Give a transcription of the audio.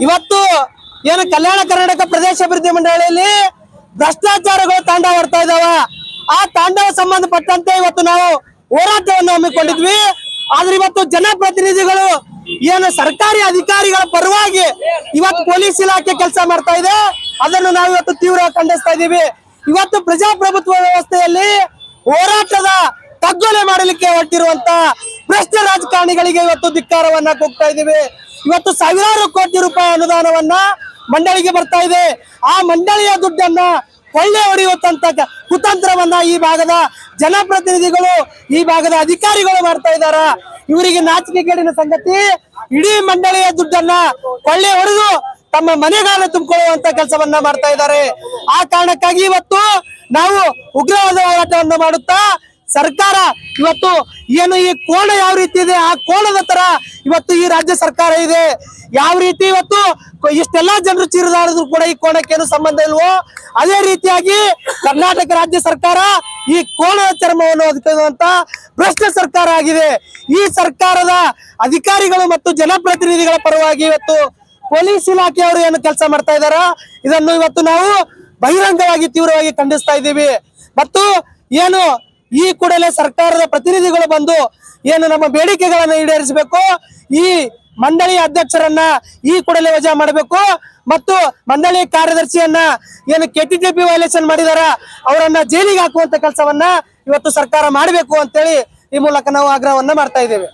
ಇವತ್ತು ಏನು ಕಲ್ಯಾಣ ಕರ್ನಾಟಕ ಪ್ರದೇಶ ಅಭಿವೃದ್ಧಿ ಮಂಡಳಿಯಲ್ಲಿ ಭ್ರಷ್ಟಾಚಾರಗಳು ತಾಂಡವಾಡ್ತಾ ಇದಾವ. ಆ ತಾಂಡವ ಸಂಬಂಧಪಟ್ಟಂತೆ ಇವತ್ತು ನಾವು ಹೋರಾಟವನ್ನು ಹಮ್ಮಿಕೊಂಡಿದ್ವಿ. ಆದ್ರೆ ಇವತ್ತು ಜನಪ್ರತಿನಿಧಿಗಳು ಏನು ಸರ್ಕಾರಿ ಅಧಿಕಾರಿಗಳ ಪರವಾಗಿ ಇವತ್ತು ಪೊಲೀಸ್ ಇಲಾಖೆ ಕೆಲಸ ಮಾಡ್ತಾ ಇದೆ. ಅದನ್ನು ನಾವು ಇವತ್ತು ತೀವ್ರವಾಗಿ ಖಂಡಿಸ್ತಾ ಇದ್ದೀವಿ. ಇವತ್ತು ಪ್ರಜಾಪ್ರಭುತ್ವ ವ್ಯವಸ್ಥೆಯಲ್ಲಿ ಹೋರಾಟದ ತಗ್ಗೊಲೆ ಮಾಡಲಿಕ್ಕೆ ಹೊರಟಿರುವಂತ ಭ್ರಷ್ಟ ರಾಜಕಾರಣಿಗಳಿಗೆ ಇವತ್ತು ಧಿಕ್ಕಾರವನ್ನ ಕೂಗ್ತಾ ಇದ್ದೀವಿ. ಇವತ್ತು ಸಾವಿರಾರು ಕೋಟಿ ರೂಪಾಯಿ ಅನುದಾನವನ್ನ ಮಂಡಳಿಗೆ ಬರ್ತಾ ಇದೆ. ಆ ಮಂಡಳಿಯ ದುಡ್ಡನ್ನ ಕೊಳ್ಳೆ ಹೊಡೆಯುವಂತ ಕುತಂತ್ರವನ್ನ ಈ ಭಾಗದ ಜನಪ್ರತಿನಿಧಿಗಳು, ಈ ಭಾಗದ ಅಧಿಕಾರಿಗಳು ಮಾಡ್ತಾ ಇದ್ದಾರ. ಇವರಿಗೆ ನಾಚಿಕೆಗೇಡಿನ ಸಂಗತಿ. ಇಡೀ ಮಂಡಳಿಯ ದುಡ್ಡನ್ನ ಕೊಳ್ಳೆ ಹೊಡೆದು ತಮ್ಮ ಮನೆಗಾಲ ತುಂಬಿಕೊಳ್ಳುವಂತ ಕೆಲಸವನ್ನ ಮಾಡ್ತಾ ಇದ್ದಾರೆ. ಆ ಕಾರಣಕ್ಕಾಗಿ ಇವತ್ತು ನಾವು ಉಗ್ರವಾದ ಹೋರಾಟವನ್ನು ಮಾಡುತ್ತಾ ಸರ್ಕಾರ ಇವತ್ತು ಏನು ಈ ಕೋಣ ಯಾವ ರೀತಿ ಇದೆ ಆ ಕೋಣದ ತರ ಇವತ್ತು ಈ ರಾಜ್ಯ ಸರ್ಕಾರ ಇದೆ. ಯಾವ ರೀತಿ ಇವತ್ತು ಇಷ್ಟೆಲ್ಲಾ ಜನರು ಚೀರಿದಾಡಿದ್ರು ಕೂಡ ಈ ಕೋಣಕ್ಕೇನು ಸಂಬಂಧ ಇಲ್ವೋ, ಅದೇ ರೀತಿಯಾಗಿ ಕರ್ನಾಟಕ ರಾಜ್ಯ ಸರ್ಕಾರ ಈ ಕೋಣದ ಚರ್ಮವನ್ನು ಒದಗಿಸುವಂತ ಭ್ರಷ್ಟ ಸರ್ಕಾರ ಆಗಿದೆ. ಈ ಸರ್ಕಾರದ ಅಧಿಕಾರಿಗಳು ಮತ್ತು ಜನಪ್ರತಿನಿಧಿಗಳ ಪರವಾಗಿ ಇವತ್ತು ಪೊಲೀಸ್ ಇಲಾಖೆಯವರು ಏನು ಕೆಲಸ ಮಾಡ್ತಾ ಇದಾರ, ಇದನ್ನು ಇವತ್ತು ನಾವು ಬಹಿರಂಗವಾಗಿ ತೀವ್ರವಾಗಿ ಖಂಡಿಸ್ತಾ ಇದ್ದೀವಿ. ಮತ್ತು ಏನು ಈ ಕೂಡಲೇ ಸರ್ಕಾರದ ಪ್ರತಿನಿಧಿಗಳು ಬಂದು ಏನು ನಮ್ಮ ಬೇಡಿಕೆಗಳನ್ನು ಈಡೇರಿಸಬೇಕು. ಈ ಮಂಡಳಿಯ ಅಧ್ಯಕ್ಷರನ್ನ ಈ ಕೂಡಲೇ ವಜಾ ಮಾಡಬೇಕು ಮತ್ತು ಮಂಡಳಿ ಕಾರ್ಯದರ್ಶಿಯನ್ನ ಏನು ಕೆಟಿಟಿಪಿ ವೈಲೇಷನ್ ಮಾಡಿದಾರ ಅವರನ್ನ ಜೈಲಿಗೆ ಹಾಕುವಂತ ಕೆಲಸವನ್ನ ಇವತ್ತು ಸರ್ಕಾರ ಮಾಡಬೇಕು ಅಂತೇಳಿ ಈ ಮೂಲಕ ನಾವು ಆಗ್ರಹವನ್ನ ಮಾಡ್ತಾ ಇದ್ದೇವೆ.